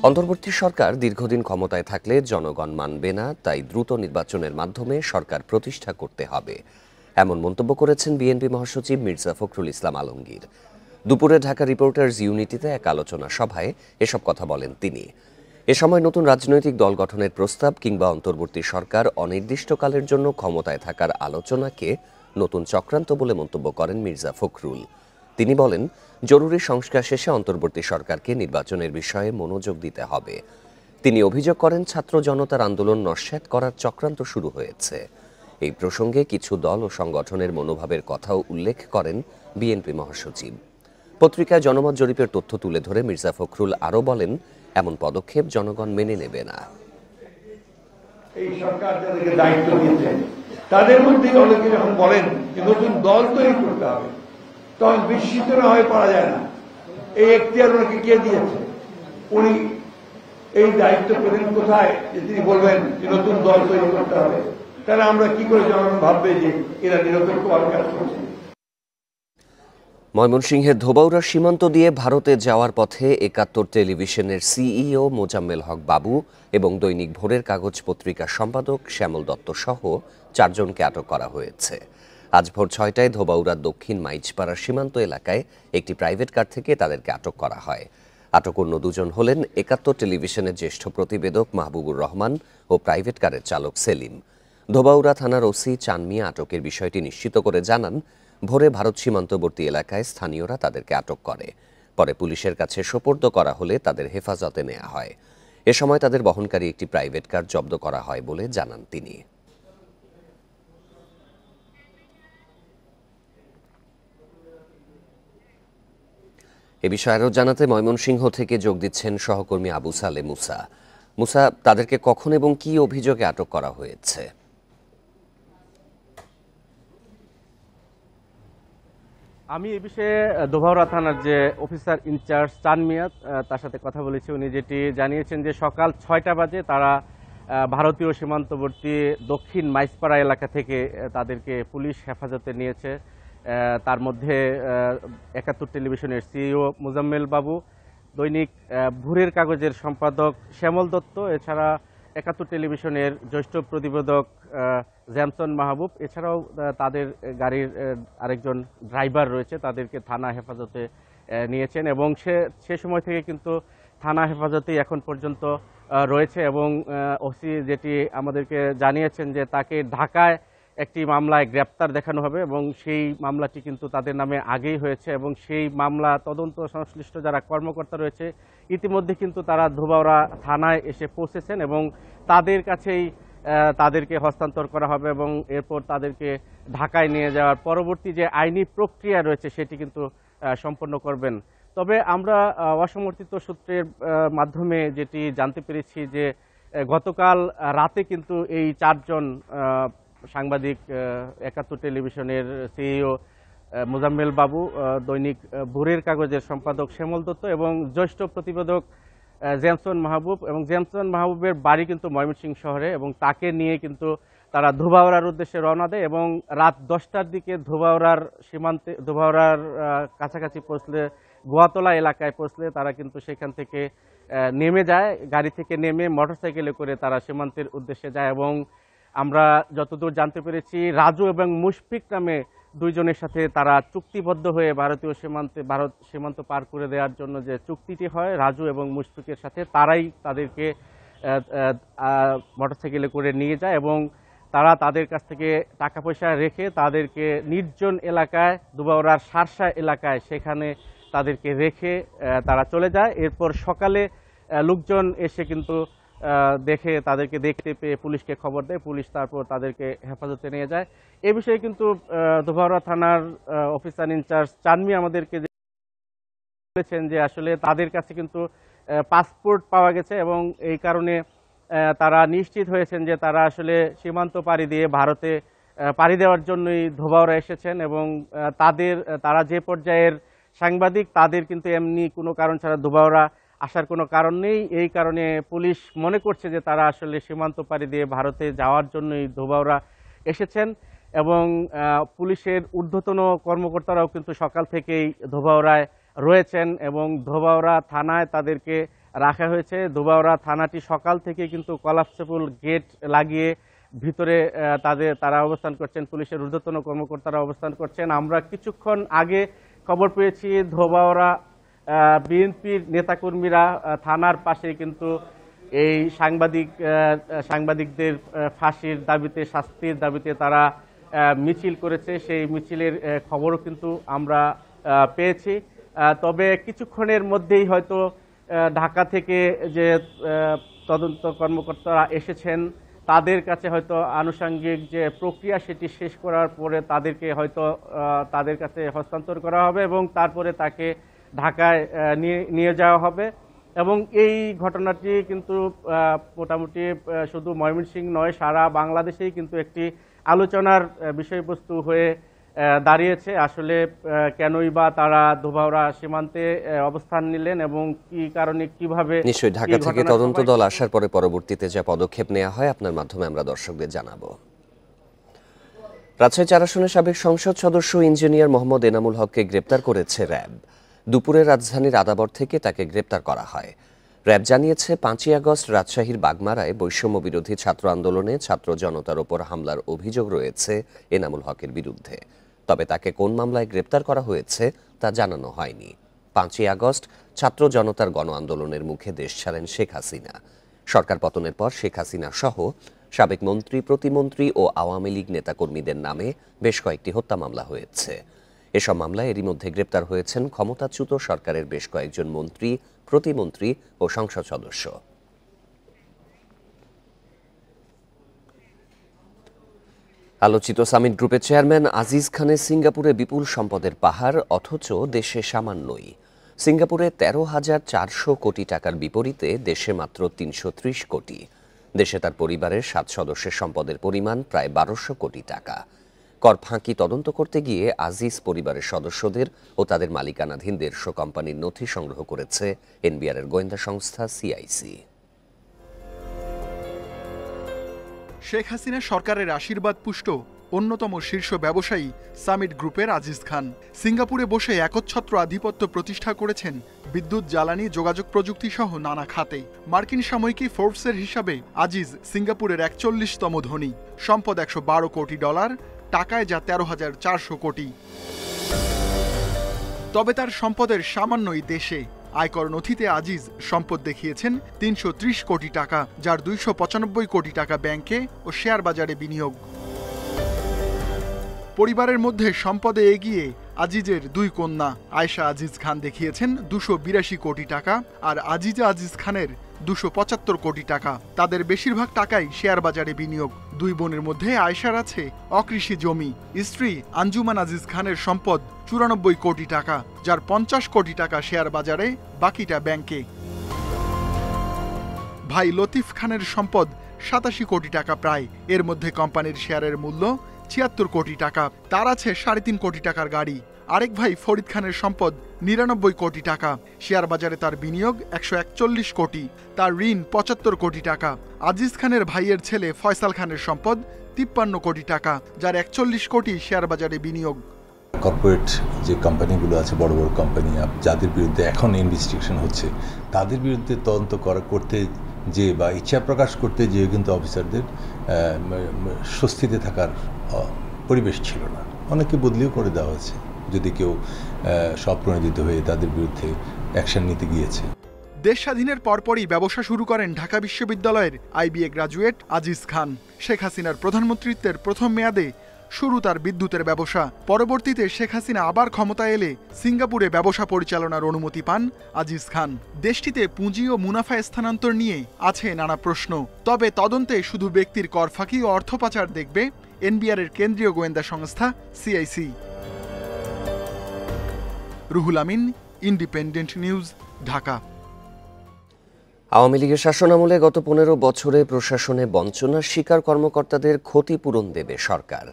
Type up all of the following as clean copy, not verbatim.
অন্তর্বর্তী সরকার দীর্ঘদিন ক্ষমতায় থাকলে জনগণ মানবে না, তাই দ্রুত নির্বাচনের মাধ্যমে সরকার প্রতিষ্ঠা করতে হবে, এমন মন্তব্য করেছেন বিএনপি মহাসচিব মির্জা ফখরুল ইসলাম আলমগীর। দুপুরে ঢাকা রিপোর্টার্স ইউনিটিতে এক আলোচনা সভায় এসব কথা বলেন তিনি। এ সময় নতুন রাজনৈতিক দল গঠনের প্রস্তাব কিংবা অন্তর্বর্তী সরকার অনির্দিষ্টকালের জন্য ক্ষমতায় থাকার আলোচনাকে নতুন চক্রান্ত বলে মন্তব্য করেন মির্জা ফখরুল। তিনি বলেন, জরুরি সংস্কার শেষে অন্তর্বর্তী সরকারকে নির্বাচনের বিষয়ে মনোযোগ দিতে হবে। তিনি অভিযোগ করেন, ছাত্র জনতার আন্দোলন নস্যাৎ করার চক্রান্ত শুরু হয়েছে। এই প্রসঙ্গে কিছু দল ও সংগঠনের মনোভাবের কথাও উল্লেখ করেন বিএনপি মহাসচিব। পত্রিকায় জনমত জরিপের তথ্য তুলে ধরে মির্জা ফখরুল আরও বলেন, এমন পদক্ষেপ জনগণ মেনে নেবে না। এই সরকার যাদেরকে দায়িত্ব দিয়েছে তাদের মধ্যে অনেকে যখন বলেন যে নতুন দল তৈরি করতে হবে, তখন বিস্মিত না হয়ে পারা যায় না। এই এখতিয়ার ওনাকে কে দিয়েছে? উনি এই দায়িত্ব পেলেন কোথায় যে তিনি বলবেন যে নতুন দল তৈরি করতে হবে? তাহলে আমরা কি করে জনগণ ভাববে যে এরা নিরপেক্ষভাবে কাজ করছে? ময়মনসিংহের ধোবাউড়া সীমান্ত দিয়ে ভারতে যাওয়ার পথে ৭১ টেলিভিশনের সিইও মোজাম্মেল হক বাবু এবং দৈনিক ভোরের কাগজ পত্রিকার সম্পাদক শ্যামল দত্ত সহ ৪ জনকে আটক করা হয়েছে। আজ ভোর ৬টায় ধোবাউড়ার দক্ষিণ মাইজপাড়া সীমান্ত এলাকায় একটি প্রাইভেট কার থেকে তাদেরকে আটক করা হয়। আটক অন্য দুজন হলেন ৭১ টেলিভিশনের জ্যেষ্ঠ প্রতিবেদক মাহবুবুর রহমান ও প্রাইভেট কারের চালক সেলিম। ধোবাউড়া থানার ওসি চান মিয়া আটকের বিষয়টি নিশ্চিত করে জানান, ভোরে ভারত সীমান্তবর্তী এলাকায় স্থানীয়রা তাদেরকে আটক করে। পরে পুলিশের কাছে সোপর্দ করা হলে তাদের হেফাজতে নেওয়া হয়। এ সময় তাদের বহনকারী একটি প্রাইভেট কার জব্দ করা হয় বলে জানান তিনি। এ বিষয়ে আরও জানাতে ময়মনসিংহ থেকে যোগ দিচ্ছেন সহকর্মী আবু সালে মুসা। মুসা, তাদেরকে কখন এবং কি অভিযোগে আটক করা হয়েছে? আমি এ বিষয়ে ধোবাউড়া থানার যে অফিসার ইনচার্জ চান মিয়া, তার সাথে কথা বলেছি। উনি যেটি জানিয়েছেন যে সকাল ৬টা বাজে তারা ভারতীয় সীমান্তবর্তী দক্ষিণ মাইজপাড়া এলাকা থেকে তাদেরকে পুলিশ হেফাজতে নিয়েছে। তার মধ্যে ৭১ টেলিভিশনের সিইও মোজাম্মেল বাবু, দৈনিক ভোরের কাগজের সম্পাদক শ্যামল দত্ত, এছাড়া ৭১ টেলিভিশনের জ্যেষ্ঠ প্রতিবেদক জ্যামসন মাহবুব, এছাড়াও তাদের গাড়ির আরেকজন ড্রাইভার রয়েছে, তাদেরকে থানা হেফাজতে নিয়েছেন এবং সে সময় থেকে কিন্তু থানা হেফাজতেই এখন পর্যন্ত রয়েছে। এবং ওসি যেটি আমাদেরকে জানিয়েছেন যে তাকে ঢাকায় একটি মামলায় গ্রেপ্তার দেখানো হবে এবং সেই মামলাটি কিন্তু তাদের নামে আগেই হয়েছে এবং সেই মামলা তদন্ত সংশ্লিষ্ট যারা কর্মকর্তা রয়েছে ইতিমধ্যে কিন্তু তারা ধোবাউড়া থানায় এসে পৌঁছেছেন এবং তাদের কাছেই তাদেরকে হস্তান্তর করা হবে এবং এরপর তাদেরকে ঢাকায় নিয়ে যাওয়ার পরবর্তী যে আইনি প্রক্রিয়া রয়েছে সেটি কিন্তু সম্পন্ন করবেন। তবে আমরা অসমর্থিত সূত্রের মাধ্যমে যেটি জানতে পেরেছি যে গতকাল রাতে কিন্তু এই ৪ জন সাংবাদিক, ৭১ টেলিভিশনের সিইও মোজাম্মেল বাবু, দৈনিক ভোরের কাগজের সম্পাদক শ্যামল দত্ত এবং জ্যেষ্ঠ প্রতিবেদক জ্যামসন মাহবুব, এবং জ্যামসন মাহবুবের বাড়ি কিন্তু ময়মনসিংহ শহরে, এবং তাকে নিয়ে কিন্তু তারা ধোবাউড়ার উদ্দেশ্যে রওনা দেয় এবং রাত ১০টার দিকে ধোবাউড়ার কাছাকাছি পৌঁছলে, গোয়াতলা এলাকায় পৌঁছলে তারা কিন্তু সেখান থেকে নেমে যায়। গাড়ি থেকে নেমে মোটরসাইকেলে করে তারা সীমান্তের উদ্দেশ্যে যায় এবং আমরা যতদূর জানতে পেরেছি রাজু এবং মুশফিক নামে ২ জনের সাথে তারা চুক্তিবদ্ধ হয়ে ভারত সীমান্ত পার করে দেওয়ার জন্য যে চুক্তিটি হয় রাজু এবং মুশফিকের সাথে, তারাই তাদেরকে মোটরসাইকেলে করে নিয়ে যায় এবং তারা তাদের কাছ থেকে টাকা পয়সা রেখে তাদেরকে নির্জন এলাকায়, ধোবাউড়ার সারসা এলাকায়, সেখানে তাদেরকে রেখে তারা চলে যায়। এরপর সকালে লোকজন এসে কিন্তু দেখে, তাদেরকে দেখতে পেয়ে পুলিশকে খবর দেয়, পুলিশ তারপর তাদেরকে হেফাজতে নিয়ে যায়। এ বিষয়ে কিন্তু ধোবাউড়া থানার অফিসার ইনচার্জ চানমি আমাদেরকে বলেছেন যে আসলে তাদের কাছে কিন্তু পাসপোর্ট পাওয়া গেছে এবং এই কারণে তারা নিশ্চিত হয়েছেন যে তারা আসলে সীমান্ত পাড়ি দিয়ে ভারতে পাড়ি দেওয়ার জন্যই ধোবাউড়া এসেছেন এবং তারা যে পর্যায়ের সাংবাদিক, তাদের কিন্তু এমনি কোনো কারণ ছাড়া ধোবাউড়া আসার কোনো কারণ নেই। এই কারণে পুলিশ মনে করছে যে তারা আসলে সীমান্ত পাড়ি দিয়ে ভারতে যাওয়ার জন্যই ধোবাউড়া এসেছেন এবং পুলিশের ঊর্ধ্বতন কর্মকর্তারাও কিন্তু সকাল থেকেই ধোবাউড়ায় রয়েছেন এবং ধোবাউড়া থানায় তাদেরকে রাখা হয়েছে। ধোবাউড়া থানাটি সকাল থেকে কিন্তু কলাপসেবল গেট লাগিয়ে ভিতরে তারা অবস্থান করছেন, পুলিশের ঊর্ধ্বতন কর্মকর্তারা অবস্থান করছেন। আমরা কিছুক্ষণ আগে খবর পেয়েছি বিএনপির নেতাকর্মীরা থানার পাশে কিন্তু এই সাংবাদিকদের ফাঁসির দাবিতে, শাস্তির দাবিতে তারা মিছিল করেছে। সেই মিছিলের খবরও কিন্তু আমরা পেয়েছি। তবে কিছুক্ষণের মধ্যেই হয়তো ঢাকা থেকে যে তদন্ত কর্মকর্তারা এসেছেন তাদের কাছে হয়তো আনুষঙ্গিক যে প্রক্রিয়া সেটি শেষ করার পরে তাদেরকে হয়তো তাদের কাছে হস্তান্তর করা হবে এবং তারপরে তাকে ঢাকায় নিয়ে যাওয়া হবে। এবং এই ঘটনাটি কিন্তু মোটামুটি শুধু ময়মনসিংহ নয়, সারা বাংলাদেশেই কিন্তু একটি আলোচনার বিষয়বস্তু হয়ে দাঁড়িয়েছে। আসলে কেনই বা তারা ধোবাউড়া সীমান্তে অবস্থান নিলেন এবং কি কারণে, কিভাবে। নিশ্চয়ই ঢাকা থেকে তদন্ত দল আসার পরে পরবর্তীতে যা পদক্ষেপ নেওয়া হয় আপনার মাধ্যমে আমরা দর্শকদের জানাবো। রাজশাহী ৪ আসনের সাবেক সংসদ সদস্য ইঞ্জিনিয়ার মোহাম্মদ এনামুল হককে গ্রেপ্তার করেছে র্যাব। দুপুরে রাজধানীর আদাবর থেকে তাকে গ্রেপ্তার করা হয়। র্যাব জানিয়েছে ৫ই আগস্ট রাজশাহীর বাগমারায় বৈষম্য বিরোধী ছাত্র আন্দোলনে ছাত্র জনতার ওপর হামলার অভিযোগ রয়েছে এনামুল হকের বিরুদ্ধে। তবে তাকে কোন মামলায় গ্রেপ্তার করা হয়েছে তা জানানো হয়নি। ৫ই আগস্ট ছাত্র জনতার গণ আন্দোলনের মুখে দেশ ছাড়েন শেখ হাসিনা। সরকার পতনের পর শেখ হাসিনা সহ সাবেক মন্ত্রী, প্রতিমন্ত্রী ও আওয়ামী লীগ নেতাকর্মীদের নামে বেশ কয়েকটি হত্যা মামলা হয়েছে। এসব মামলায় এরই মধ্যে গ্রেপ্তার হয়েছেন ক্ষমতাচ্যুত সরকারের বেশ কয়েকজন মন্ত্রী, প্রতিমন্ত্রী ও সংসদ সদস্য। আলোচিত সামিট গ্রুপের চেয়ারম্যান আজিজ খানের সিঙ্গাপুরে বিপুল সম্পদের পাহাড়, অথচ দেশে সামান্যই। সিঙ্গাপুরে ১৩,৪০০ কোটি টাকার বিপরীতে দেশে মাত্র ৩৩০ কোটি। দেশে তার পরিবারের ৭ সদস্যের সম্পদের পরিমাণ প্রায় ১২০০ কোটি টাকা। কর ফাঁকি তদন্ত করতে গিয়ে আজিজ পরিবারের সদস্যদের ও তাদের মালিকানাধীন ১৫০ কোম্পানির নথি সংগ্রহ করেছে এনবিআরের গোয়েন্দা সংস্থা সিআইসি। শেখ হাসিনা সরকারের আশীর্বাদ পুষ্ট অন্যতম শীর্ষ ব্যবসায়ী সামিট গ্রুপের আজিজ খান সিঙ্গাপুরে বসে একচ্ছত্র আধিপত্য প্রতিষ্ঠা করেছেন বিদ্যুৎ, জ্বালানি, যোগাযোগ প্রযুক্তি সহ নানা খাতে। মার্কিন সাময়িকী ফোর্বসের হিসাবে আজিজ সিঙ্গাপুরের ৪১তম ধনী। সম্পদ $১১২ কোটি, টাকায় যা ১৩,৪০০ কোটি। তবে তার সম্পদের সামান্যই দেশে। আয়কর নথিতে আজিজ সম্পদ দেখিয়েছেন ৩৩০ কোটি টাকা, যার ২৯৫ কোটি টাকা ব্যাংকে ও শেয়ার বাজারে বিনিয়োগ। পরিবারের মধ্যে সম্পদে এগিয়ে আজিজের ২ কন্যা। আয়েশা আজিজ খান দেখিয়েছেন ২৮২ কোটি টাকা আর আজিজা আজিজ খানের ২৭৫ কোটি টাকা। তাদের বেশিরভাগ টাকাই শেয়ার বাজারে বিনিয়োগ। ২ বোনের মধ্যে আয়েশার আছে অকৃষি জমি। স্ত্রী আঞ্জুমান আজিজ খানের সম্পদ ৯৪ কোটি টাকা, যার ৫০ কোটি টাকা শেয়ার বাজারে, বাকিটা ব্যাংকে। ভাই লতিফ খানের সম্পদ ৮৭ কোটি টাকা প্রায়। এর মধ্যে কোম্পানির শেয়ারের মূল্য ৭৬ কোটি টাকা। তার আছে ৩.৫ কোটি টাকার গাড়ি। আরেক ভাই ফরিদ খানের সম্পদ ৯৯ কোটি টাকা। শেয়ার বাজারে তার বিনিয়োগ ১৪১ কোটি। তার ঋণ ৭৫ কোটি টাকা। আজিজ খানের ভাইয়ের ছেলে ফয়সাল খানের সম্পদ ৫৩ কোটি টাকা, যার ৪১ কোটি শেয়ার বাজারে বিনিয়োগ। কর্পোরেট যে কোম্পানিগুলো আছে, বড় বড় কোম্পানি, যাদের বিরুদ্ধে এখন ইনভেস্টিগেশন হচ্ছে, তাদের বিরুদ্ধে তদন্ত করতে যে বা ইচ্ছা প্রকাশ করতে যে কিন্তু অফিসারদের স্বস্তিতে থাকার পরিবেশ ছিল না। অনেকে বদলিও করে দেওয়া হয়েছে যদি কেউ স্বপ্রণোদিত হয়ে তাদের বিরুদ্ধে অ্যাকশন নিতে গিয়েছে। দেশ স্বাধীনের পরপরই ব্যবসা শুরু করেন ঢাকা বিশ্ববিদ্যালয়ের IBA গ্রাজুয়েট আজিজ খান। শেখ হাসিনার প্রধানমন্ত্রীত্বের প্রথম মেয়াদে শুরু তার বিদ্যুতের ব্যবসা। পরবর্তীতে শেখ হাসিনা আবার ক্ষমতায় এলে সিঙ্গাপুরে ব্যবসা পরিচালনার অনুমতি পান আজিজ খান। দেশটিতে পুঁজি ও মুনাফা স্থানান্তর নিয়ে আছে নানা প্রশ্ন। তবে তদন্তে শুধু ব্যক্তির কর ফাঁকি ও অর্থ পাচার দেখবে এনবিআরের কেন্দ্রীয় গোয়েন্দা সংস্থা CIC. Ruhul Amin, independent news, Dhaka. Awami লীগের শাসনামলে গত ১৫ বছরে প্রশাসনে বঞ্চনার শিকার কর্মকর্তাদের ক্ষতিপূরণ দেবে সরকার।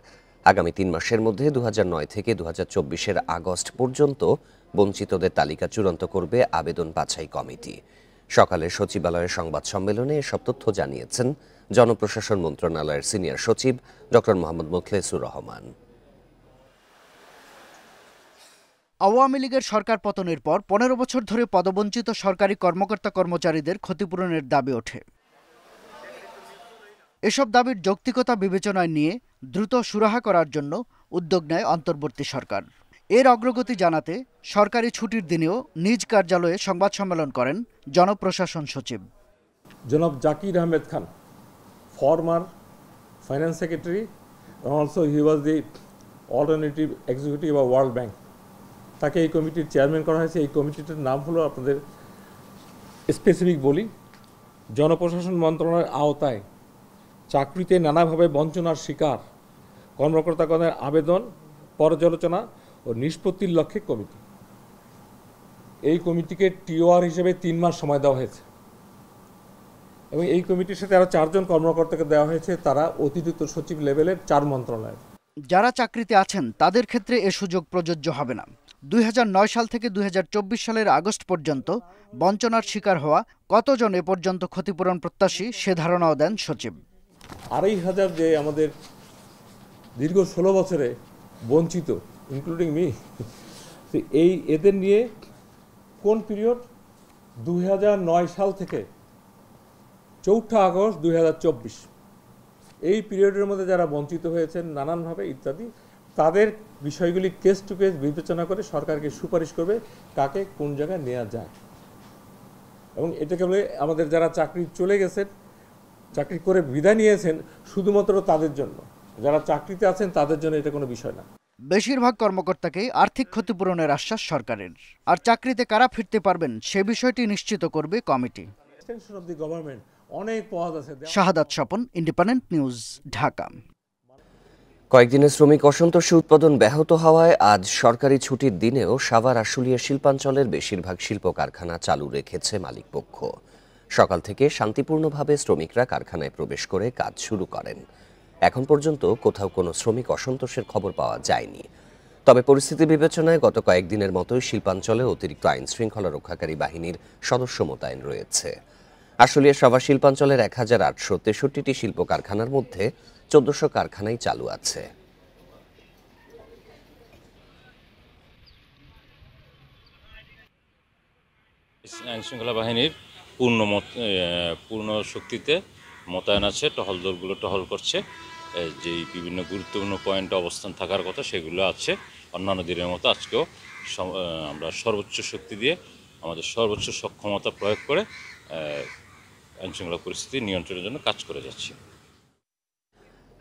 আগামী ৩ মাসের মধ্যে ২০০৯ থেকে ২০২৪-এর আগস্ট পর্যন্ত বঞ্চিতদের তালিকা চূড়ান্ত করবে আবেদন বাছাই কমিটি। সকালে সচিবালয়ের সংবাদ সম্মেলনে এসব তথ্য জানিয়েছেন জনপ্রশাসন মন্ত্রণালয়ের সিনিয়র সচিব ডক্টর মোহাম্মদ মোখলেসুর রহমান। আওয়ামী লীগের সরকার পতনের পর ১৫ বছর ধরে পদবঞ্চিত সরকারি কর্মকর্তা কর্মচারীদের ক্ষতিপূরণের দাবি ওঠে। এসব দাবির যৌক্তিকতা বিবেচনায় নিয়ে দ্রুত সুরাহা করার জন্য উদ্যোগ নেয় অন্তর্বর্তী সরকার। এর অগ্রগতি জানাতে সরকারি ছুটির দিনেও নিজ কার্যালয়ে সংবাদ সম্মেলন করেন জনপ্রশাসন সচিব জনাব Zakir Ahmed Khan, former finance secretary, also he was the alternative executive of World Bank. তাকে এই কমিটির চেয়ারম্যান করা হয়েছে। এই কমিটিটার নাম হলো, আপনাদের স্পেসিফিক বলি, জনপ্রশাসন মন্ত্রণালয়ের আওতায় চাকরিতে নানাভাবে বঞ্চনার শিকার কর্মকর্তাগণের আবেদন পর্যালোচনা ও নিষ্পত্তির লক্ষ্যে কমিটি। এই কমিটিকে টিওআর হিসেবে ৩ মাস সময় দেওয়া হয়েছে এবং এই কমিটির সাথে আরও ৪ জন কর্মকর্তাকে দেওয়া হয়েছে, তারা অতিরিক্ত সচিব লেভেলের 4 মন্ত্রণালয়ের। যারা চাকরিতে আছেন তাদের ক্ষেত্রে এ সুযোগ প্রযোজ্য হবে না। ২০০৯ সাল থেকে ২০২৪ সালের আগস্ট পর্যন্ত বঞ্চনার শিকার হওয়া কতজন এ পর্যন্ত ক্ষতিপূরণ প্রত্যাশী সে ধারণাও দেন সচিব। ২,৫০০ যে আমাদের দীর্ঘ ১৬ বছরে বঞ্চিত, ইনক্লুডিং মি, এই এদের নিয়ে কোন পিরিয়ড ২০০৯ সাল থেকে ৪ আগস্ট ২০২৪ এই পিরিয়ডের মধ্যে যারা বঞ্চিত হয়েছেন নানানভাবে ইত্যাদি, তাদের বিষয়গুলি কেস টু কেস বিবেচনা করে সরকারকে সুপারিশ করবে কাকে কোন জায়গায় নেওয়া যায়। এবং এটাকে বলে আমাদের যারা চাকরি চলে গেছেন, চাকরি করে বিদায় নিয়েছেন, শুধুমাত্র তাদের জন্য, যারা চাকরিতে আছেন তাদের জন্য এটা কোনো বিষয় না। বেশিরভাগ কর্মকর্তাকেই আর্থিক ক্ষতিপূরণের আশ্বাস সরকারের। আর চাকরিতে কারা ফিরতে পারবেন সে বিষয়টি নিশ্চিত করবে কমিটি। শাহাদাত স্বপন, ইন্ডিপেন্ডেন্ট নিউজ, ঢাকা। কয়েকদিনের শ্রমিক অসন্তোষে উৎপাদন ব্যাহত হওয়ায় আজ সরকারি ছুটির দিনেও সাভার আশুলিয়া শিল্পাঞ্চলের বেশিরভাগ শিল্প কারখানা চালু রেখেছে মালিকপক্ষ। সকাল থেকে শান্তিপূর্ণভাবে শ্রমিকরা কারখানায় প্রবেশ করে কাজ শুরু করেন। এখন পর্যন্ত কোথাও কোনো শ্রমিক অসন্তোষের খবর পাওয়া যায়নি। তবে পরিস্থিতি বিবেচনায় গত কয়েকদিনের মতোই শিল্পাঞ্চলে অতিরিক্ত আইন শৃঙ্খলা রক্ষাকারী বাহিনীর সদস্য মোতায়েন রয়েছে। আশুলিয়া সাভার শিল্পাঞ্চলের ১,৮৬৩টি শিল্প কারখানার মধ্যে ১৪০০ কারখানাই চালু আছে। আইন শৃঙ্খলা বাহিনীর পূর্ণ শক্তিতে মোতায়েন আছে। টহল দলগুলো টহল করছে, যেই বিভিন্ন গুরুত্বপূর্ণ পয়েন্টে অবস্থান থাকার কথা সেগুলো আছে। অন্যান্য দিনের মতো আজকেও আমরা সর্বোচ্চ শক্তি দিয়ে আমাদের সর্বোচ্চ সক্ষমতা প্রয়োগ করে আইনশৃঙ্খলা পরিস্থিতি নিয়ন্ত্রণের জন্য কাজ করে যাচ্ছি।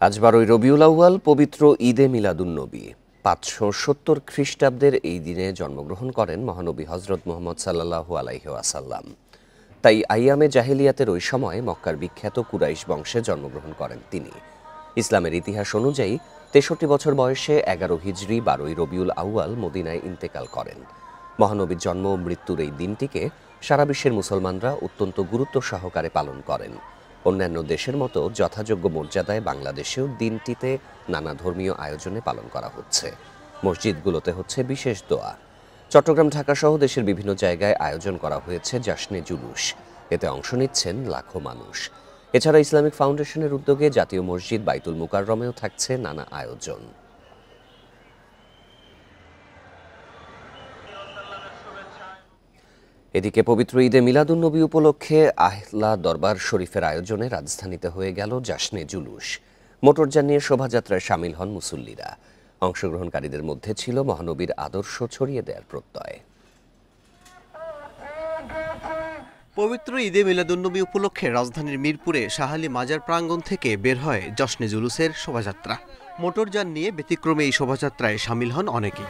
আজ ১২ই রবিউল আউয়াল, পবিত্র ঈদে মিলাদুন্নবী। ৫৭০ খ্রিস্টাব্দের এই দিনে জন্মগ্রহণ করেন মহানবী হজরত মুহাম্মদ সাল্লাল্লাহু আলাইহি ওয়াসাল্লাম। তাই আইয়ামে জাহেলিয়াতের ওই সময় মক্কার বিখ্যাত কুরাইশ বংশে জন্মগ্রহণ করেন তিনি। ইসলামের ইতিহাস অনুযায়ী ৬৩ বছর বয়সে ১১ হিজরি ১২ই রবিউল আউয়াল মদিনায় ইন্তেকাল করেন। মহানবীর জন্ম ও মৃত্যুর এই দিনটিকে সারা বিশ্বের মুসলমানরা অত্যন্ত গুরুত্ব সহকারে পালন করেন। অন্যান্য দেশের মতো যথাযোগ্য মর্যাদায় বাংলাদেশেও দিনটিতে নানা ধর্মীয় আয়োজনে পালন করা হচ্ছে। মসজিদগুলোতে হচ্ছে বিশেষ দোয়া। চট্টগ্রাম, ঢাকা সহ দেশের বিভিন্ন জায়গায় আয়োজন করা হয়েছে জাশনে জুলুস। এতে অংশ নিচ্ছেন লাখো মানুষ। এছাড়া ইসলামিক ফাউন্ডেশনের উদ্যোগে জাতীয় মসজিদ বাইতুল মুকাররমেও থাকছে নানা আয়োজন। এদিকে পবিত্র ঈদে মিলাদুন্নবী উপলক্ষে আহলা দরবার শরীফের আয়োজনে রাজধানীতে হয়ে গেল জাশনে জুলুস। মোটরযান নিয়ে শোভাযাত্রায় সামিল হন মুসল্লিরা। অংশগ্রহণকারীদের মধ্যে ছিল মহানবীর আদর্শ ছড়িয়ে দেওয়ার প্রত্যয়। পবিত্র ঈদে মিলাদুন্নবী উপলক্ষে রাজধানীর মিরপুরে শাহালি মাজার প্রাঙ্গণ থেকে বের হয় জশনে জুলুসের শোভাযাত্রা। মোটরযান নিয়ে ব্যতিক্রমে এই শোভাযাত্রায় সামিল হন অনেকে।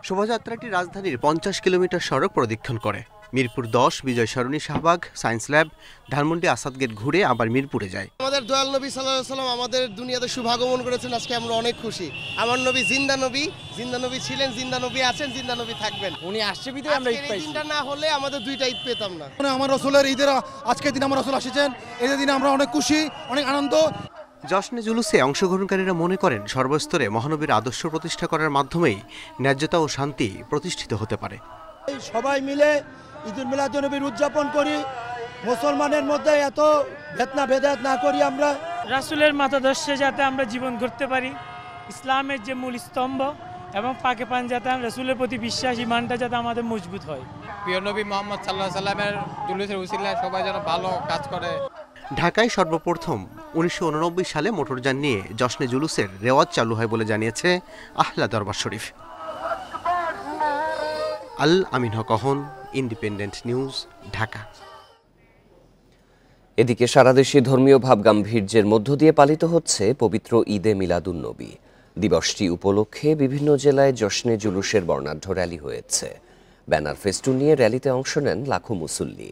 শোভাযাত্রাটি রাজধানীর ৫০ কিলোমিটার সড়ক প্রদক্ষিণ করে। Mirpur ১০, Bijoy Sarani, Shahbag, science lab, Dhanmondi, Asad gate ঘুরে আবার মিরপুরে যায়। আমাদের দয়াল নবী সাল্লাল্লাহু আলাইহি ওয়াসাল্লাম আমাদের দুনিয়াতে শুভাগমন করেছেন, আজকে আমরা অনেক খুশি। আমার নবী জিন্দা নবী, জিন্দা নবী ছিলেন, জিন্দা নবী আছেন, জিন্দা নবী থাকবেন। উনি আসছে বিধায় আমরা ঈদ পাইছি। এই দিনটা না হলে আমাদের দুইটা ঈদ পেতাম না। আমার রাসূলের ঈদের আজকের দিন আমার রাসূল আসছেন, এই দিনে আমরা অনেক খুশি, অনেক আনন্দ। জশনে জুলুসে অংশগ্রহণকারীরা মনে করেন সর্বস্তরে মহানবীর আদর্শ প্রতিষ্ঠা করার মাধ্যমেই ন্যায্যতা ও শান্তি প্রতিষ্ঠিত হতে পারে। সবাই মিলে ঈদুল মিলাদুন্নবীর উদযাপন করি, মুসলমানের মধ্যে এত ভেদাভেদ না করি। আমরা রাসূলের মতাদর্শে যাতে আমরা জীবন গড়তে পারি, ইসলামের যে মূল স্তম্ভ এবং পাকে পাঞ্জাতান রাসূলের প্রতি বিশ্বাস ইমানটা যাতে আমাদের মজবুত হয়। প্রিয় নবী মুহাম্মদ সাল্লাল্লাহু আলাইহি সাল্লামের জুলুসের উসিলায় সবাই যেন ভালো কাজ করে। ঢাকায় সর্বপ্রথম 1989 সালে মোটরযান নিয়ে জশ্নে জুলুসের রেওয়াজ চালু হয় বলে জানিয়েছে আহলা দরবার শরীফ। আল আমিন হক অহন, ইন্ডিপেন্ডেন্ট নিউজ, ঢাকা। এদিকে সারা দেশে ধর্মীয় ভাব গাম্ভীর্যের মধ্য দিয়ে পালিত হচ্ছে পবিত্র ঈদে মিলাদুন্নবী। দিবসটি উপলক্ষে বিভিন্ন জেলায় জশ্নে জুলুসের বর্ণাঢ্য র্যালি হয়েছে। ব্যানার ফেস্টুন নিয়ে র্যালিতে অংশ নেন লাখো মুসল্লি।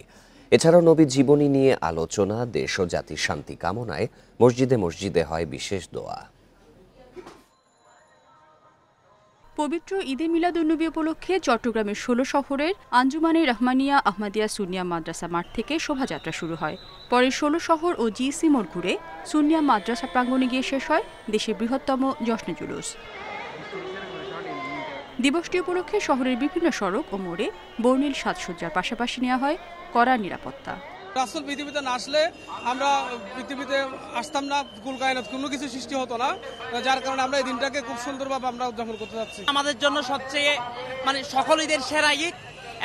এছাড়াও নবীর জীবনী নিয়ে আলোচনা, দেশ ও জাতির শান্তি কামনায় মসজিদে মসজিদে হয় বিশেষ দোয়া। পবিত্র ঈদে মিলাদুন্নবী উপলক্ষে চট্টগ্রামের 16 শহরের আঞ্জুমানে রহমানিয়া আহমদিয়া সুন্নিয়া মাদ্রাসা মাঠ থেকে শোভাযাত্রা শুরু হয়। পরে 16 শহর ও জিসি মোড় ঘুরে সুন্নিয়া মাদ্রাসা প্রাঙ্গণে গিয়ে শেষ হয় দেশের বৃহত্তম জশ্নে জুলুস। দিবসটি উপলক্ষে শহরের বিভিন্ন সড়ক ও মোড়ে বর্ণিল সাজসজ্জার পাশাপাশি নেওয়া হয় কড়া নিরাপত্তা। রাসূল পৃথিবীতে না আসলে আমরা পৃথিবীতে আসতাম না, কুল কায়নাত কোনো কিছু সৃষ্টি হতো না, যার কারণে আমরা এই দিনটাকে খুব সুন্দরভাবে আমরা উদযাপন করতে যাচ্ছি। আমাদের জন্য সবচেয়ে সকল ঈদের সেরা ঈদ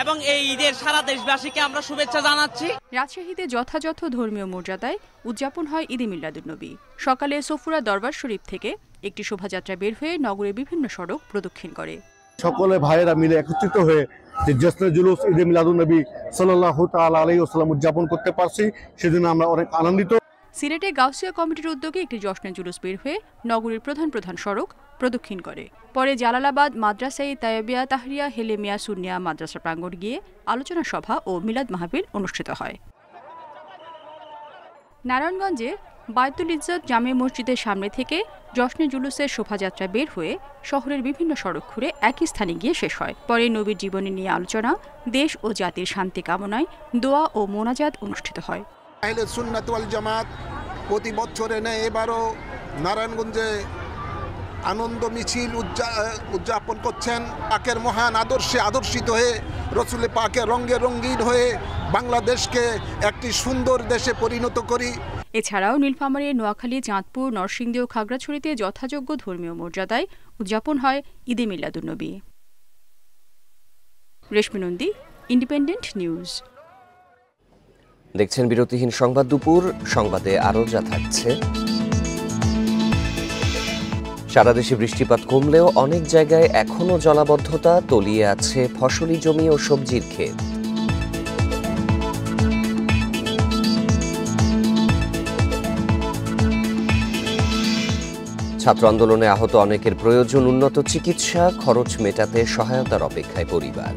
এবং এই ঈদের সারা দেশবাসীকে আমরা শুভেচ্ছা জানাচ্ছি। রাজশাহীতে যথাযথ ধর্মীয় মর্যাদায় উদযাপন হয় ঈদে মিলাদুন্নবী। সকালে সফুরা দরবার শরীফ থেকে একটি শোভাযাত্রা বের হয়ে নগরের বিভিন্ন সড়ক প্রদক্ষিণ করে। সকলে ভাইয়েরা মিলে একত্রিত হয়ে যে জশ্নে জুলুস ঈদে মিলাদুন্নবী সাল্লাল্লাহু তাআলা আলাইহি ওয়াসাল্লাম উদযাপন করতে পারছি, সেজন্য আমরা অনেক আনন্দিত। সিলেটে গাউসিয়া কমিটির উদ্যোগে একটি জশ্নে জুলুস বের হয়ে নগরীর প্রধান প্রধান সড়ক প্রদক্ষিণ করে। পরে জালালাবাদ মাদ্রাসায়ে তাইয়্যিবা তাহরিয়া হেলেমিয়া সুন্নিয়া মাদ্রাসা প্রাঙ্গণ গিয়ে আলোচনা সভা ও মিলাদ মাহফিল অনুষ্ঠিত হয়। নারায়ণগঞ্জে বায়তুল ইজ্জত জামে মসজিদের সামনে থেকে জশ্নে জুলুসের শোভাযাত্রা বের হয়ে শহরের বিভিন্ন সড়ক ঘুরে একই স্থানে গিয়ে শেষ হয়। পরে নবীর জীবনী নিয়ে আলোচনা, দেশ ও জাতির শান্তি কামনায় দোয়া ও মোনাজাত অনুষ্ঠিত হয়। আহলে সুন্নাত ওয়াল জামাত প্রতি বছরে নেয় এবারও নারায়ণগঞ্জে আনন্দ মিছিল উদযাপন করছেন। পাকের মহান আদর্শে আদর্শিত হয়ে রসুলের পাকের রঙে রঙিন হয়ে বাংলাদেশকে একটি সুন্দর দেশে পরিণত করি। এছাড়াও নীলফামারী, নোয়াখালী, চাঁদপুর, নরসিংদী ও খাগড়াছড়িতে যথাযোগ্য ধর্মীয় মর্যাদায় উদযাপন হয় ঈদে মিলাদুন্নবী। রেশমি নন্দী, ইন্ডিপেন্ডেন্ট নিউজ। দেখছেন বিরতিহীন সংবাদ দুপুর। সংবাদে আরও যা থাকছে: সারা দেশে বৃষ্টিপাত কমলেও অনেক জায়গায় এখনো জলাবদ্ধতা, তলিয়ে আছে ফসলি জমি ও সবজির ক্ষেত। ছাত্র আন্দোলনে আহত অনেকের প্রয়োজন উন্নত চিকিৎসা, খরচ মেটাতে সহায়তার অপেক্ষায় পরিবার।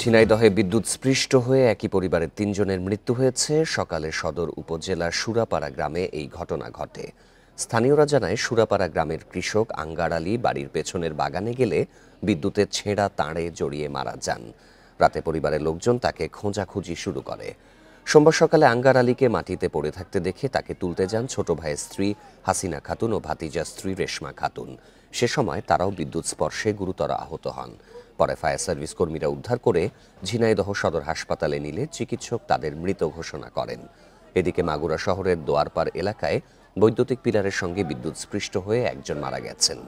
ঝিনাইদহে বিদ্যুৎস্পৃষ্ট হয়ে একই পরিবারের 3 জনের মৃত্যু হয়েছে। সকালে সদর উপজেলার সুরাপাড়া গ্রামে এই ঘটনা ঘটে। স্থানীয়রা জানায়, সুরাপাড়া গ্রামের কৃষক আঙ্গার আলী বাড়ির পেছনের বাগানে গেলে বিদ্যুতের ছেঁড়া তারে জড়িয়ে মারা যান। রাতে পরিবারের লোকজন তাকে খোঁজাখুঁজি শুরু করে। সোমবার সকালে আঙ্গার আলীকে মাটিতে পড়ে থাকতে দেখে তাকে তুলতে যান ছোট ভাইয়ের স্ত্রী হাসিনা খাতুন ও ভাতিজার স্ত্রী রেশমা খাতুন। সে সময় তারাও বিদ্যুৎ স্পর্শে গুরুতর আহত হন। পরে ফায়ার সার্ভিস কর্মীরা উদ্ধার করে ঝিনাইদহ সদর হাসপাতালে নিলে চিকিৎসক তাদের মৃত ঘোষণা করেন। এদিকে মাগুরা শহরের দোয়ারপাড় এলাকায় বৈদ্যুতিক পিলারের সঙ্গে বিদ্যুৎস্পৃষ্ট হয়ে একজন মারা গেছেন।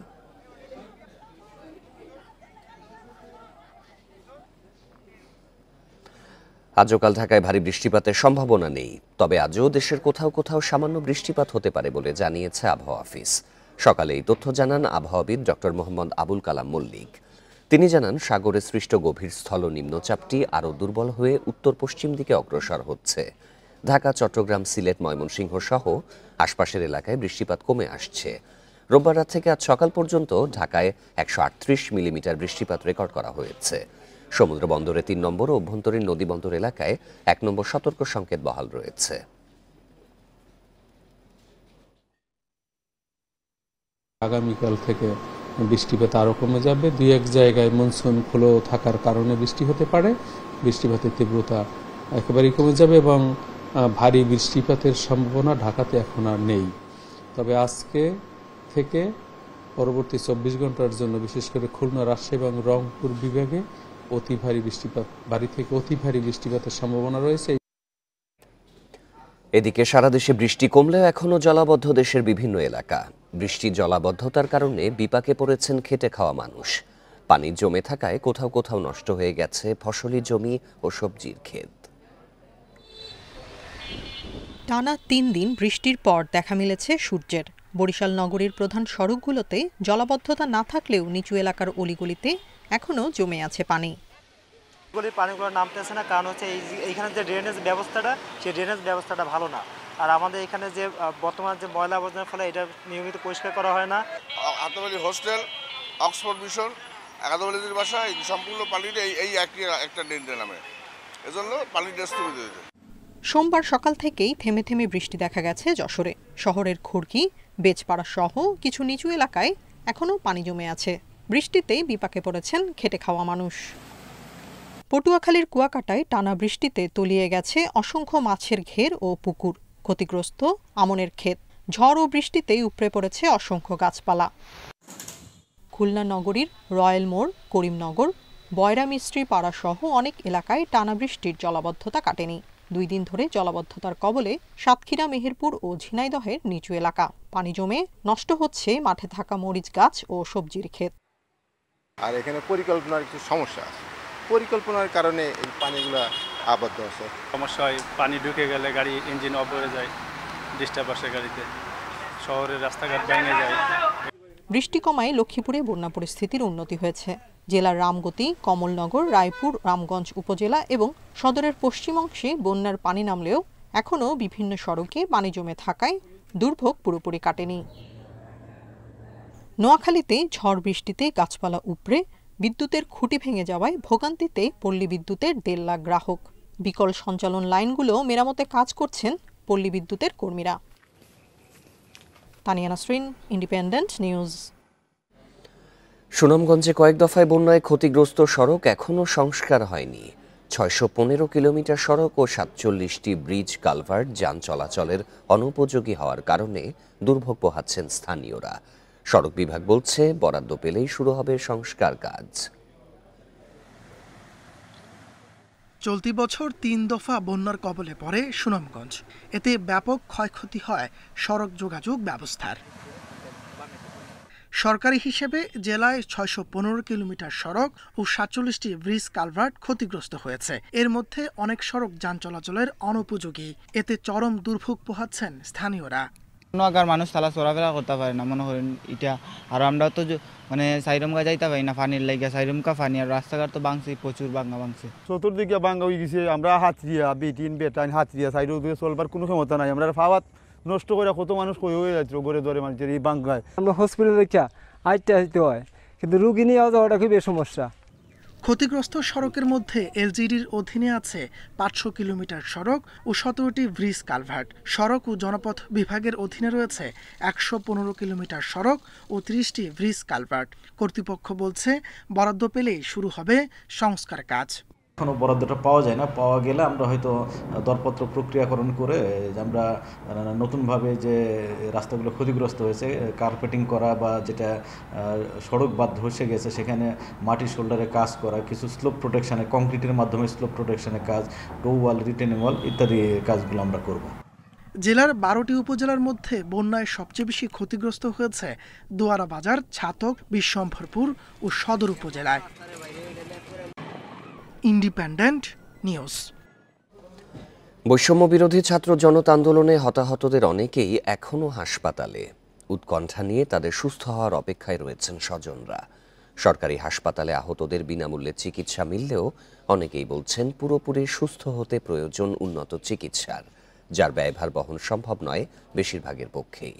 আজও কাল ঢাকায় ভারী বৃষ্টিপাতের সম্ভাবনা নেই, তবে আজও দেশের কোথাও কোথাও সামান্য বৃষ্টিপাত হতে পারে বলে জানিয়েছে আবহাওয়া অফিস। সকালে এই তথ্য জানান আবহাওয়াবিদ ডক্টর মোহাম্মদ আবুল কালাম মল্লিক। তিনি জানান, সাগরে সৃষ্ট গভীর স্থল নিম্নচাপটি আরও দুর্বল হয়ে উত্তর পশ্চিম দিকে অগ্রসর হচ্ছে। ঢাকা, চট্টগ্রাম, সিলেট, ময়মনসিংহ সহ আশপাশের এলাকায় বৃষ্টিপাত কমে আসছে। রোববার রাত থেকে আজ সকাল পর্যন্ত ঢাকায় 138 মিলিমিটার বৃষ্টিপাত রেকর্ড করা হয়েছে। সমুদ্র বন্দরে 3 নম্বর ও অভ্যন্তরীণ নদী বন্দর এলাকায় 1 নম্বর সতর্ক সংকেত বহাল রয়েছে। আগামীকাল থেকে বৃষ্টিপাত আরও কমে যাবে। 2-1 জায়গায় মনসুন ফ্লো থাকার কারণে বৃষ্টি হতে পারে। বৃষ্টিপাতের তীব্রতা একেবারেই কমে যাবে এবং ভারী বৃষ্টিপাতের সম্ভাবনা ঢাকাতে এখন আর নেই। তবে আজকে থেকে পরবর্তী 24 ঘন্টার জন্য বিশেষ করে খুলনা, রাজশাহী এবং রংপুর বিভাগে অতি ভারী বৃষ্টিপাত, ভারী থেকে অতি ভারী বৃষ্টিপাতের সম্ভাবনা রয়েছে। এদিকে সারা দেশে বৃষ্টি কমলেও এখনও জলাবদ্ধ দেশের বিভিন্ন এলাকা। বৃষ্টি জলাবদ্ধতার কারণে বিপাকে পড়েছেন খেটে খাওয়া মানুষ। পানি জমে থাকায় কোথাও কোথাও নষ্ট হয়ে গেছে ফসলি জমি ও সবজির ক্ষেত। টানা ৩ দিন বৃষ্টির পর দেখা মিলেছে সূর্যের। বরিশাল নগরীর প্রধান সড়কগুলোতে জলাবদ্ধতা না থাকলেও নিচু এলাকার অলিগলিতে এখনও জমে আছে পানি। পানিগুলো নামতেছে না, কারণ হচ্ছে এইখানে যে ড্রেনেজ ব্যবস্থাটা, সেই ড্রেনেজ ব্যবস্থাটা ভালো না। আর আমাদের এখানে যে বর্তমান যে ময়লা আবর্জনার ফলে এটা নিয়মিত পরিষ্কার করা হয় না। আতবাড়ি হোস্টেল, অক্সফোর্ড মিশন, একাদবাড়ির বাসা, এই সম্পূর্ণ পানিটা এই একটা ড্রেনে নামে, এজন্য পানিটা স্থগিত হয়েছে। সোমবার সকাল থেকেই থেমে থেমে বৃষ্টি দেখা গেছে যশোরে। শহরের খুরকি, বেজপাড়া সহ কিছু নিচু এলাকায় এখনও পানি জমে আছে। বৃষ্টিতে বিপাকে পড়েছেন খেটে খাওয়া মানুষ। পটুয়াখালীর কুয়াকাটায় টানা বৃষ্টিতে তলিয়ে গেছে অসংখ্য মাছের ঘের ও পুকুর। ক্ষতিগ্রস্ত আমনের ক্ষেত। ঝড় ও বৃষ্টিতে উপড়ে পড়েছে অসংখ্য গাছপালা। খুলনা নগরীর রয়্যাল মোড়, করিমনগর, বয়রা মিস্ত্রি পাড়া সহ অনেক এলাকায় টানা বৃষ্টির জলাবদ্ধতা কাটেনি। 2 দিন ধরে জলাবদ্ধতার কবলে সাতক্ষীরা, মেহেরপুর ও ঝিনাইদহের নিচু এলাকা। পানি জমে নষ্ট হচ্ছে মাঠে থাকা মরিচ গাছ ও সবজির ক্ষেত। আর এখানে পরিকল্পনার কিছু সমস্যা আছে, পরিকল্পনার কারণে এই পানিগুলো আবদ্ধ আছে। সমস্যা হয়, পানি ঢুকে গেলে গাড়ি ইঞ্জিন অফ হয়ে যায়, ডিস্টার্ব আসে গাড়িতে, শহরের রাস্তাঘাট ভেঙে যায়। বৃষ্টি কমায় লক্ষ্মীপুরে বন্যা পরিস্থিতির উন্নতি হয়েছে। জেলার রামগতি, কমলনগর, রায়পুর, রামগঞ্জ উপজেলা এবং সদরের পশ্চিম অংশে বন্যার পানি নামলেও এখনও বিভিন্ন সড়কে পানি জমে থাকায় দুর্ভোগ পুরোপুরি কাটেনি। নোয়াখালীতে ঝড় বৃষ্টিতে গাছপালা উপড়ে বিদ্যুতের খুঁটি ভেঙে যাওয়ায় ভোগান্তিতে পল্লী বিদ্যুতের 1.5 লাখ গ্রাহক। বিকল সঞ্চালন লাইনগুলো মেরামতে কাজ করছেন পল্লী বিদ্যুতের কর্মীরা। Tania Nasrin, independent news. সুনামগঞ্জে কয়েক দফায় বন্যায় ক্ষতিগ্রস্ত সড়ক এখনও সংস্কার হয়নি। 615 কিলোমিটার সড়ক ও 47টি ব্রিজ কালভার্ট যান চলাচলের অনুপযোগী হওয়ার কারণে দুর্ভোগ পোহাচ্ছেন স্থানীয়রা। সড়ক বিভাগ বলছে বরাদ্দ পেলেই শুরু হবে সংস্কার কাজ। চলতি বছর 3 দফা বন্যার কবলে পড়ে সুনামগঞ্জ। এতে ব্যাপক ক্ষয়ক্ষতি হয় সড়ক যোগাযোগ ব্যবস্থার। সরকারি হিসেবে জেলায় 615 কিলোমিটার সড়ক ও 47টি ব্রিজ কালভার্ট ক্ষতিগ্রস্ত হয়েছে। এর মধ্যে অনেক সড়ক যান চলাচলের অনুপযোগী। এতে চরম দুর্ভোগ পোহাচ্ছেন স্থানীয়রা। নোয়াগার মানুষ তালা চলাফেরা করতে পারে না, মনে করেন এটা। আর আমরা তো মানে সাইরমকা যাইতে পারি না, পানির লাগে সাইরমকা পানি। আর রাস্তাঘাট তো ভাঙছে, প্রচুর ভাঙছে, চতুর্দিকে ভাঙা হয়ে গেছে। আমরা হাতরিয়া বেটিন বেটাইন হাতরিয়া সাইড চলবার কোনো ক্ষমতা নাই। আমরা ফাওয়াত নষ্ট করে কত মানুষ হয়ে যাচ্ছে ঘরে ধরে মানুষের এই ভাঙ্গায়। আমরা হসপিটালে দেখা আসতে হয়, কিন্তু রুগী নিয়ে যাওয়াটা খুবই সমস্যা। ক্ষতিগ্রস্ত সড়কের মধ্যে এলজিডির অধীনে আছে 500 কিলোমিটার সড়ক ও 17টি ব্রিজ কালভার্ট। সড়ক ও জনপথ বিভাগের অধীনে রয়েছে 115 কিলোমিটার সড়ক ও 30টি ব্রিজ কালভার্ট। কর্তৃপক্ষ বলছে বরাদ্দ পেলেই শুরু হবে সংস্কার কাজ। এখনও বরাদ্দটা পাওয়া যায় না, পাওয়া গেলে আমরা হয়তো দরপত্র প্রক্রিয়াকরণ করে আমরা নতুনভাবে যে রাস্তাগুলো ক্ষতিগ্রস্ত হয়েছে কার্পেটিং করা বা যেটা সড়ক বাদ ধসে গেছে সেখানে মাটি শোল্ডারে কাজ করা, কিছু স্লোপ প্রোটেকশানে কংক্রিটের মাধ্যমে স্লোপ প্রোটেকশানের কাজ, টো ওয়াল, রিটেনিং ওয়াল ইত্যাদি কাজগুলো আমরা করব। জেলার 12টি উপজেলার মধ্যে বন্যায় সবচেয়ে বেশি ক্ষতিগ্রস্ত হয়েছে দোয়ারা বাজার, ছাতক, বিশ্বম্ভরপুর ও সদর উপজেলায়। Independent news. বৈষম্য বিরোধী ছাত্র জনতা আন্দোলনে হতাহতদের অনেকেই এখনও হাসপাতালে। উৎকণ্ঠা নিয়ে তাদের সুস্থ হওয়ার অপেক্ষায় রয়েছেন স্বজনরা। সরকারি হাসপাতালে আহতদের বিনামূল্যে চিকিৎসা মিললেও অনেকেই বলছেন পুরোপুরি সুস্থ হতে প্রয়োজন উন্নত চিকিৎসার, যার ব্যয়ভার বহন সম্ভব নয় বেশিরভাগের পক্ষেই।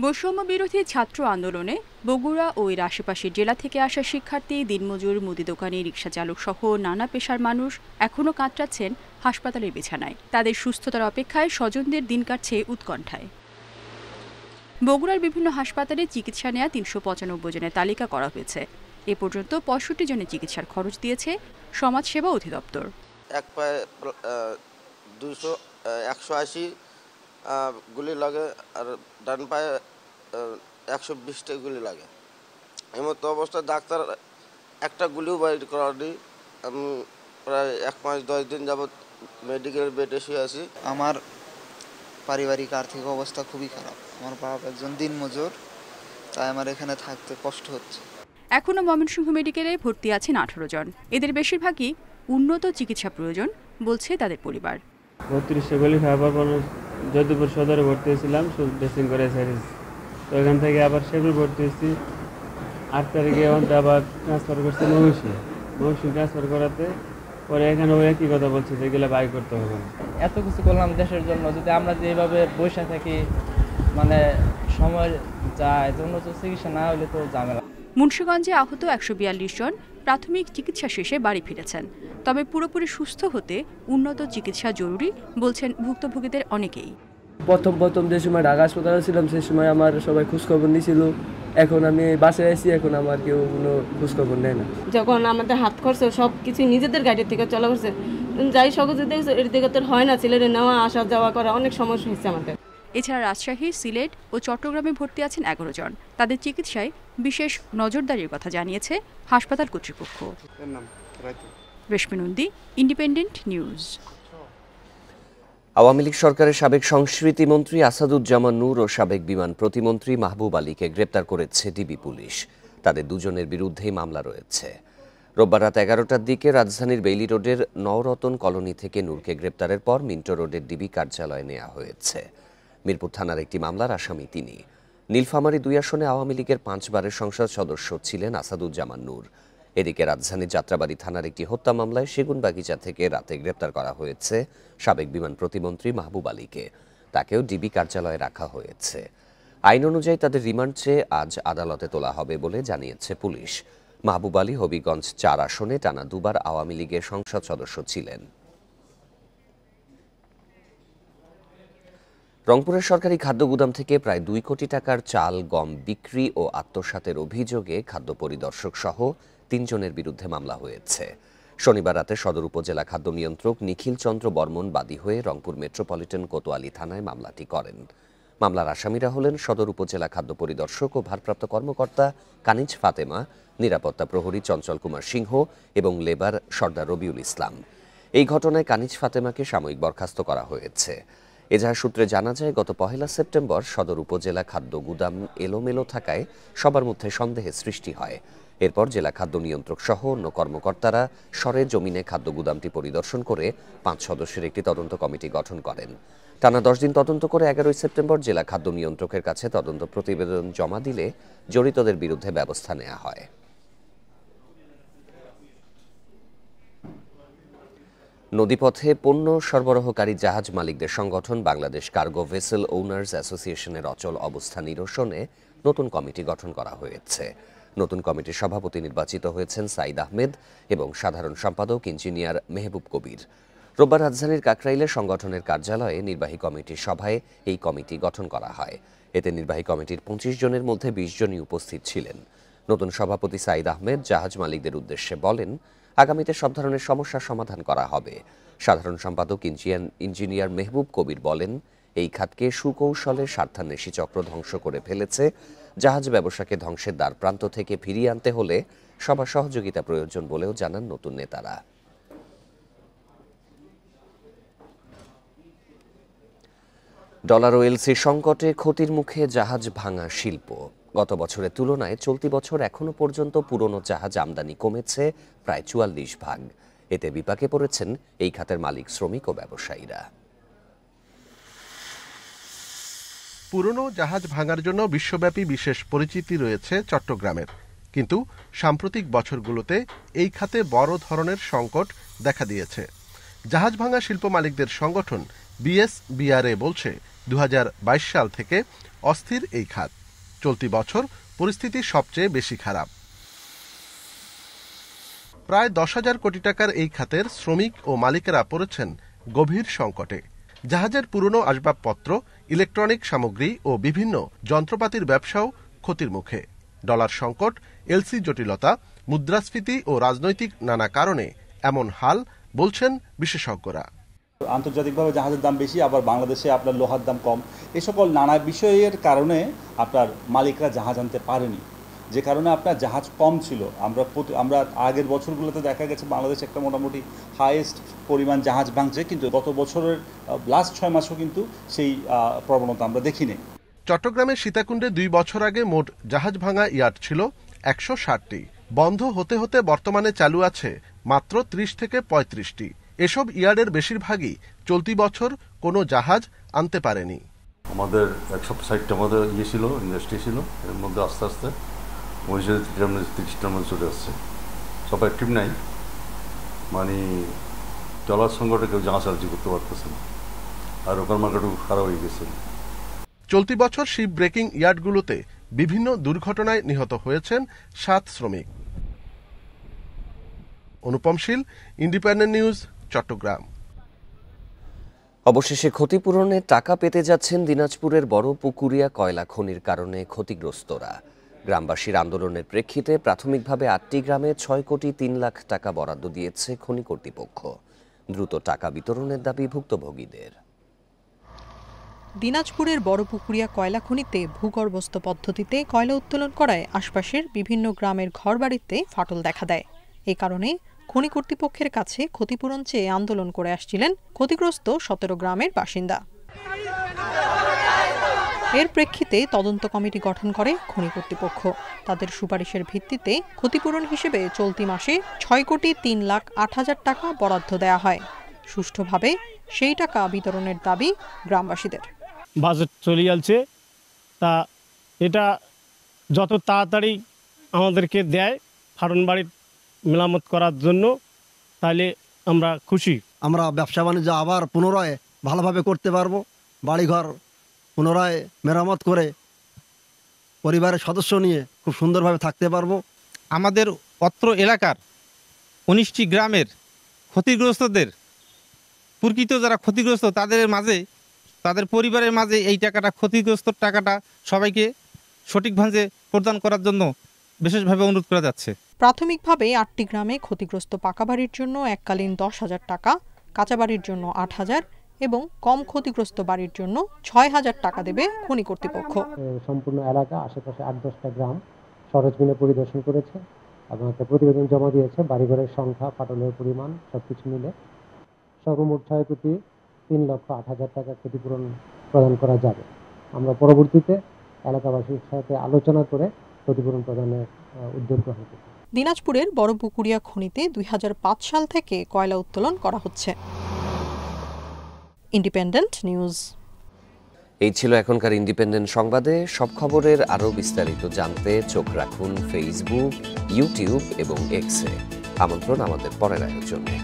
বৈষম্য বিরোধী ছাত্র আন্দোলনে বগুড়া ও এর আশেপাশের জেলা থেকে আসা শিক্ষার্থী, দিনমজুর, মুদি দোকানি, রিকশা চালক সহ নানা পেশার মানুষ এখনও কাতরাচ্ছেন হাসপাতালের বিছানায়। তাদের সুস্থতার অপেক্ষায় স্বজনদের দিন কাটছে উৎকণ্ঠায়। বগুড়ার বিভিন্ন হাসপাতালে চিকিৎসা নেওয়া 395 জনের তালিকা করা হয়েছে। এ পর্যন্ত 65 জনের চিকিৎসার খরচ দিয়েছে সমাজসেবা অধিদপ্তর। এক পায়ে 180 গুলি লাগে আর ডান পায়ে 120টা গুলি লাগে। এই মতো অবস্থায় ডাক্তার একটা গুলিও বাইর করানি। আমি প্রায় 1 মাস 10 দিন যাবৎ মেডিকেল বেডে শুয়ে আছি। আমার পারিবারিক আর্থিক অবস্থা খুবই খারাপ। আমার বাবা একজন দিনমজুর, তাই আমার এখানে থাকতে কষ্ট হচ্ছে। এখনও ময়মনসিংহ মেডিকেলে ভর্তি আছেন 18 জন। এদের বেশিরভাগই উন্নত চিকিৎসা প্রয়োজন বলছে তাদের পরিবার। 32 গুলি খাবার পর যদুপুর সদরে ভর্তি হয়েছিলাম, ড্রেসিং করে সারিজ, তো এখান থেকে আবার সেগুলো ভর্তি হয়েছি। 8 তারিখে আবার ট্রান্সফার করছে মৌসুম ট্রান্সফার করাতে পরে এখানে ওই একই কথা বলছে যে এগুলো বাই করতে হবে না। এত কিছু করলাম দেশের জন্য, যদি আমরা যেভাবে বসে থাকি মানে সময় যায়, উন্নত চিকিৎসা না হলে তো ঝামেলা। মুন্সিগঞ্জে আহত 142 জন প্রাথমিক চিকিৎসা শেষে বাড়ি ফিরেছেন। তবে পুরোপুরি সুস্থ হতে উন্নত চিকিৎসা জরুরি বলছেন ভুক্তভোগীদের অনেকেই। প্রথম যে সময় ঢাকা হাসপাতালে ছিলাম সেই সময় আমার সবাই খোঁজখবর নিয়েছিল, এখন আমি বাসায় আছি, এখন আমার কেউ কোনো খোঁজখবর নেয় না। যখন আমাদের হাত খরচ সব কিছু নিজেদের গাড়ির থেকে চলা করছে, যাই সহজে দেখছে এর দিকে তোর হয় না, ছেলেদের নেওয়া আসা যাওয়া করা অনেক সমস্যা হয়েছে আমাদের। এছাড়া রাজশাহী, সিলেট ও চট্টগ্রামে ভর্তি আছেন 11 জন। তাদের চিকিৎসায় বিশেষ নজরদারির কথা জানিয়েছে হাসপাতাল কর্তৃপক্ষ। রেশমি নন্দী, ইন্ডিপেন্ডেন্ট নিউজ। আওয়ামী লীগ সরকারের সাবেক সংস্কৃতি মন্ত্রী আসাদুজ্জামান নূর ও সাবেক বিমান প্রতিমন্ত্রী মাহবুব আলীকে গ্রেপ্তার করেছে ডিবি পুলিশ। তাদের দুজনের বিরুদ্ধেই মামলা রয়েছে। রোববার রাত 11টার দিকে রাজধানীর বেইলি রোডের নওরতন কলোনি থেকে নূরকে গ্রেপ্তারের পর মিন্টো রোডের ডিবি কার্যালয়ে নেওয়া হয়েছে। মিরপুর থানার একটি মামলার আসামি তিনি। নীলফামারী 2 আসনে আওয়ামী লীগের 5 বারের সংসদ সদস্য ছিলেন আসাদুজ্জামান নূর। এদিকে রাজধানীর যাত্রাবাড়ি থানার একটি হত্যা মামলায় সেগুনবাগিচা থেকে রাতে গ্রেপ্তার করা হয়েছে সাবেক বিমান প্রতিমন্ত্রী মাহবুব আলীকে। তাকেও ডিবি কার্যালয়ে রাখা হয়েছে। আইন অনুযায়ী তাদের রিমান্ড চেয়ে আজ আদালতে তোলা হবে বলে জানিয়েছে পুলিশ। মাহবুব আলী হবিগঞ্জ 4 আসনে টানা 2 বার আওয়ামী লীগের সংসদ সদস্য ছিলেন। রংপুরের সরকারি খাদ্য গুদাম থেকে প্রায় 2 কোটি টাকার চাল, গম বিক্রি ও আত্মসাতের অভিযোগে খাদ্য পরিদর্শক সহ 3 জনের বিরুদ্ধে মামলা হয়েছে। শনিবার রাতে সদর উপজেলা খাদ্য নিয়ন্ত্রক নিখিল চন্দ্র বর্মন বাদী হয়ে রংপুর মেট্রোপলিটন কোতোয়ালি থানায় মামলাটি করেন। মামলার আসামিরা হলেন সদর উপজেলা খাদ্য পরিদর্শক ও ভারপ্রাপ্ত কর্মকর্তা কানিজ ফাতেমা, নিরাপত্তা প্রহরী চঞ্চল কুমার সিংহ এবং লেবার সর্দার রবিউল ইসলাম। এই ঘটনায় কানিজ ফাতেমাকে সাময়িক বরখাস্ত করা হয়েছে। এজাহার সূত্রে জানা যায়, গত 1 সেপ্টেম্বর সদর উপজেলা খাদ্য গুদাম এলোমেলো থাকায় সবার মধ্যে সন্দেহের সৃষ্টি হয়। এরপর জেলা খাদ্য নিয়ন্ত্রক সহ অন্য কর্মকর্তারা সরেজমিনে খাদ্য গুদামটি পরিদর্শন করে 5 সদস্যের একটি তদন্ত কমিটি গঠন করেন। টানা 10 দিন তদন্ত করে 11 সেপ্টেম্বর জেলা খাদ্য নিয়ন্ত্রকের কাছে তদন্ত প্রতিবেদন জমা দিলে জড়িতদের বিরুদ্ধে ব্যবস্থা নেওয়া হয়। নদীপথে পণ্য সরবরাহকারী জাহাজ মালিকদের সংগঠন বাংলাদেশ কার্গো ভেসেল ওনার্স অ্যাসোসিয়েশনের অচল অবস্থা নিরসনে নতুন কমিটি গঠন করা হয়েছে। নতুন কমিটির সভাপতি নির্বাচিত হয়েছেন সাইদ আহমেদ এবং সাধারণ সম্পাদক ইঞ্জিনিয়ার মেহবুব কবির। রোববার রাজধানীর কাকরাইলে সংগঠনের কার্যালয়ে নির্বাহী কমিটির সভায় এই কমিটি গঠন করা হয়। এতে নির্বাহী কমিটির 25 জনের মধ্যে 20 জনই উপস্থিত ছিলেন। নতুন সভাপতি সাইদ আহমেদ জাহাজ মালিকদের উদ্দেশ্যে বলেন, আগামীতে সব ধরনের সমস্যার সমাধান করা হবে। সাধারণ সম্পাদক ইঞ্জিনিয়ার মেহবুব কবির বলেন, এই খাতকে সুকৌশলে স্বার্থান্বেষী চক্র ধ্বংস করে ফেলেছে। জাহাজ ব্যবসাকে ধ্বংসের দ্বার প্রান্ত থেকে ফিরিয়ে আনতে হলে সবার সহযোগিতা প্রয়োজন বলেও জানান নতুন নেতারা। ডলার ও এলসি সংকটে ক্ষতির মুখে জাহাজ ভাঙা শিল্প। গত বছরের তুলনায় চলতি বছর এখনো পর্যন্ত পুরনো জাহাজ আমদানি কমেছে প্রায় 44 ভাগ। এতে বিপাকে পড়েছেন এই খাতের মালিক, শ্রমিক ও ব্যবসায়ীরা। পুরনো জাহাজ ভাঙার জন্য বিশ্বব্যাপী বিশেষ পরিচিতি রয়েছে চট্টগ্রামের, কিন্তু সাম্প্রতিক বছরগুলোতে এই খাতে বড় ধরনের সংকট দেখা দিয়েছে। জাহাজ ভাঙা শিল্প মালিকদের সংগঠন বিএসবিআরএ বলছে, 2022 সাল থেকে অস্থির এই খাত। চলতি বছর পরিস্থিতি সবচেয়ে বেশি খারাপ। প্রায় 10,000 কোটি টাকার এই খাতের শ্রমিক ও মালিকেরা পড়েছেন গভীর সংকটে। জাহাজের পুরনো আসবাবপত্র, ইলেকট্রনিক সামগ্রী ও বিভিন্ন যন্ত্রপাতির ব্যবসাও ক্ষতির মুখে। ডলার সংকট, এলসি জটিলতা, মুদ্রাস্ফীতি ও রাজনৈতিক নানা কারণে এমন হাল বলছেন বিশেষজ্ঞরা। আন্তর্জাতিকভাবে জাহাজের দাম বেশি, আবার বাংলাদেশে আপনার লোহার দাম কম, এই সকল নানা বিষয়ের কারণে আপনার মালিকরা জাহাজ আনতে পারেনি। যে কারণে আপনার জাহাজ কম ছিল। আমরা আগের বছরগুলোতে দেখা গেছে বাংলাদেশ একটা মোটামুটি হাইয়েস্ট পরিমাণ জাহাজ ভাঙছে, কিন্তু গত বছরের লাস্ট 6 মাসও কিন্তু সেই প্রবণতা আমরা দেখিনি। চট্টগ্রামের সীতাকুণ্ডে 2 বছর আগে মোট জাহাজ ভাঙা ইয়ার্ড ছিল 160টি। বন্ধ হতে হতে বর্তমানে চালু আছে মাত্র 30 থেকে 35টি। এসব ইয়ার্ডের বেশিরভাগই চলতি বছর কোনো জাহাজ আনতে পারেনি। আমাদের 160টা আমাদের ছিল, ইন্ডাস্ট্রি ছিল, এর মধ্যে আস্তে আস্তে 30টার মধ্যে চলে আসছে। সব অ্যাক্টিভ নাই, মানে ট্রলার সংকটে কেউ জাহাজ চালাচি করতে পারতেছে না, আর ওখান মার্কেটও খারাপ হয়ে গেছে। চলতি বছর শিপ ব্রেকিং ইয়ার্ডগুলোতে বিভিন্ন দুর্ঘটনায় নিহত হয়েছেন 7 শ্রমিক। অনুপম শীল, ইন্ডিপেন্ডেন্ট নিউজ, চট্টগ্রাম। অবশেষে ক্ষতিপূরণের টাকা পেতে যাচ্ছেন দিনাজপুরের বড় পুকুরিয়া কয়লা খনির কারণে ক্ষতিগ্রস্তরা। গ্রামবাসীর আন্দোলনের প্রেক্ষিতে প্রাথমিকভাবে 8টি গ্রামে 6 কোটি 3 লাখ টাকা বরাদ্দ দিয়েছে খনি কর্তৃপক্ষ। দ্রুত টাকা বিতরণের দাবি ভুক্তভোগীদের। দিনাজপুরের বড়পুকুরিয়া কয়লা খনিতে ভূগর্ভস্থ পদ্ধতিতে কয়লা উত্তোলন করায় আশপাশের বিভিন্ন গ্রামের ঘরবাড়িতে ফাটল দেখা দেয়। এ কারণে খনি কর্তৃপক্ষের কাছে ক্ষতিপূরণ চেয়ে আন্দোলন করে আসছিলেন ক্ষতিগ্রস্ত 17 গ্রামের বাসিন্দা। এর প্রেক্ষিতে তদন্ত কমিটি গঠন করে খনি কর্তৃপক্ষ। তাদের সুপারিশের ভিত্তিতে ক্ষতিপূরণ হিসেবে চলতি মাসে 6 কোটি 3 লাখ 8 হাজার টাকা বরাদ্দ দেয়া হয়। সুষ্ঠুভাবে সেই টাকা বিতরণের দাবি গ্রামবাসীদের। বাজেট চলে যাচ্ছে, তা এটা যত তাড়াতাড়ি আমাদেরকে দেয় ফাটন বাড়ির মেরামত করার জন্য, তাহলে আমরা খুশি। আমরা ব্যবসা বাণিজ্য আবার পুনরায় ভালোভাবে করতে পারবো, বাড়িঘর পুনরায় মেরামত করে পরিবারের সদস্য নিয়ে খুব সুন্দরভাবে থাকতে পারবো। আমাদের অত্র এলাকার 19টি গ্রামের ক্ষতিগ্রস্তদের, প্রকৃত যারা ক্ষতিগ্রস্ত তাদের মাঝে, তাদের পরিবারের মাঝে এই টাকাটা, ক্ষতিগ্রস্ত টাকাটা সবাইকে সঠিকভাবে প্রদান করার জন্য বিশেষভাবে অনুরোধ করা যাচ্ছে। প্রাথমিকভাবে 8টি গ্রামে ক্ষতিগ্রস্ত পাকা বাড়ির জন্য এককালীন 10,000 টাকা, কাঁচা বাড়ির জন্য 8,000 এবং কম ক্ষতিগ্রস্ত বাড়ির জন্য 6,000 টাকা দেবে খনি কর্তৃপক্ষ। সম্পূর্ণ এলাকা আশেপাশে 8-10টা গ্রাম সরেজমিনে পরিদর্শন করেছে এবং একটা প্রতিবেদন জমা দিয়েছে। বাড়িঘরের সংখ্যা, ফাটলের পরিমাণ সবকিছু মিলে সর্বমোট 6 কোটি 3 লক্ষ 8 হাজার টাকা ক্ষতিপূরণ প্রদান করা যাবে। আমরা পরবর্তীতে এলাকাবাসীর সাথে আলোচনা করে ক্ষতিপূরণ প্রদানের উদ্যোগ গ্রহণ করব। দিনাজপুরের বড়পুকুরিয়া খনিতে 2005 সাল থেকে কয়লা উত্তোলন করা হচ্ছে। Independent news. এই ছিল এখনকার ইন্ডিপেন্ডেন্ট সংবাদে। সব খবরের আরও বিস্তারিত জানতে চোখ রাখুন ফেসবুক, ইউটিউব এবং এক্সে। আমন্ত্রণ আমাদের পরের আয়োজনে।